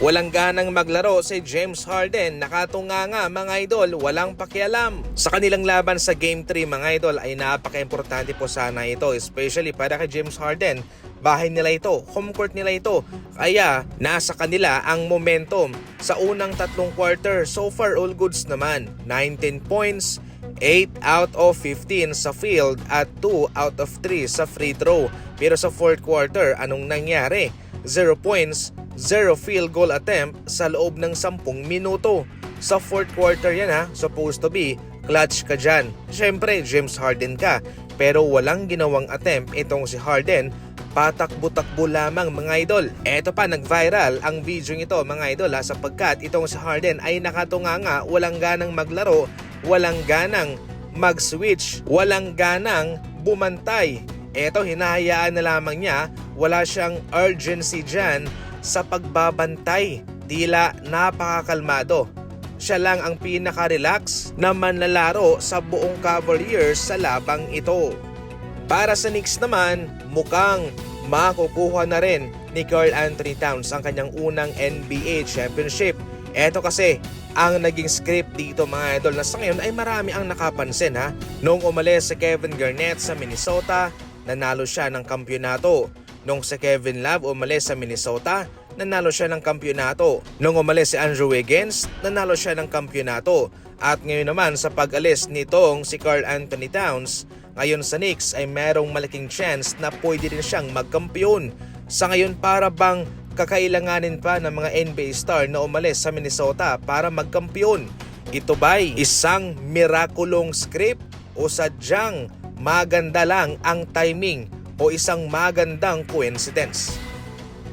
Walang ganang maglaro si James Harden, nakatunganga mga idol, walang pakialam. Sa kanilang laban sa Game 3 mga idol ay napaka-importante po sana ito, especially para kay James Harden. Bahay nila ito, home court nila ito, kaya nasa kanila ang momentum sa unang tatlong quarter. So far all goods naman, 19 points, 8 out of 15 sa field at 2 out of 3 sa free throw. Pero sa fourth quarter, anong nangyari? 0 points, 0 field goal attempt sa loob ng 10 minuto. Sa fourth quarter yan ha, supposed to be clutch ka dyan. Siyempre, James Harden ka, pero walang ginawang attempt itong si Harden. Patakbo-takbo lamang mga idol. Eto pa, nag-viral ang video nito mga idol ha, sapagkat itong si Harden ay nakatunganga, walang ganang maglaro, walang ganang mag-switch, walang ganang bumantay. Eto, hinahayaan na lamang niya, wala siyang urgency dyan sa pagbabantay. Tila napakakalmado. Siya lang ang pinaka-relax na manlalaro sa buong Cavaliers sa labang ito. Para sa Knicks naman, mukhang makukuha na rin ni Karl Anthony Towns ang kanyang unang NBA championship. Eto kasi ang naging script dito mga idol, na sa ngayon ay marami ang nakapansin ha. Noong umalis si Kevin Garnett sa Minnesota, nanalo siya ng kampyonato. Nung si Kevin Love umalis sa Minnesota, nanalo siya ng kampyonato. Nung umalis si Andrew Wiggins, nanalo siya ng kampyonato. At ngayon naman sa pag-alis nitong si Karl Anthony Towns, ngayon sa Knicks ay merong malaking chance na pwede rin siyang magkampiyon. Sa ngayon para bang kakailanganin pa ng mga NBA star na umalis sa Minnesota para magkampiyon? Ito ba'y isang mirakulong script o sadyang maganda lang ang timing o isang magandang coincidence?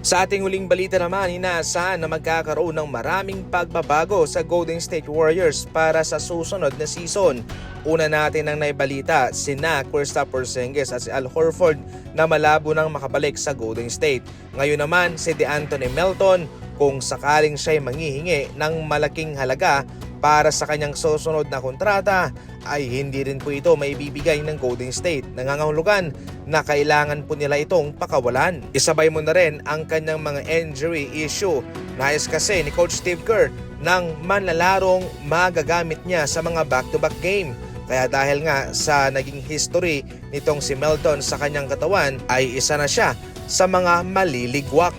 Sa ating huling balita naman, inaasahan na magkakaroon ng maraming pagbabago sa Golden State Warriors para sa susunod na season. Una natin ang naibalita, sina Kristaps Porzingis at si Al Horford na malabo nang makabalik sa Golden State. Ngayon naman si DeAnthony Melton, kung sakaling siya'y manghihingi ng malaking halaga para sa kanyang susunod na kontrata, ay hindi rin po ito maibibigay ng Golden State. Nangangahulugan na kailangan po nila itong pakawalan. Isabay mo na rin ang kanyang mga injury issue. Nais kasi ni Coach Steve Kerr ng manlalarong magagamit niya sa mga back-to-back game. Kaya dahil nga sa naging history nitong si Melton sa kanyang katawan, ay isa na siya sa mga maliligwak.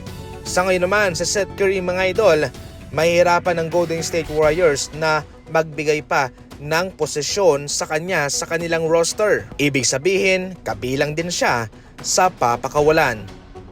Sa ngayon naman sa Seth Curry mga idol, mahihirapan ng Golden State Warriors na magbigay pa ng posisyon sa kanya sa kanilang roster. Ibig sabihin, kabilang din siya sa papakawalan.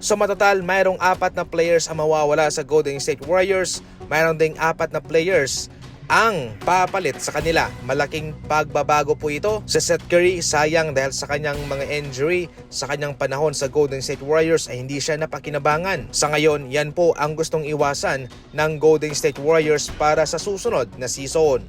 So matotal, mayroong 4 na players ang mawawala sa Golden State Warriors. Mayroong ding 4 na players ang papalit sa kanila. Malaking pagbabago po ito. Sa Seth Curry, sayang dahil sa kanyang mga injury sa kanyang panahon sa Golden State Warriors ay hindi siya napakinabangan. Sa ngayon, yan po ang gustong iwasan ng Golden State Warriors para sa susunod na season.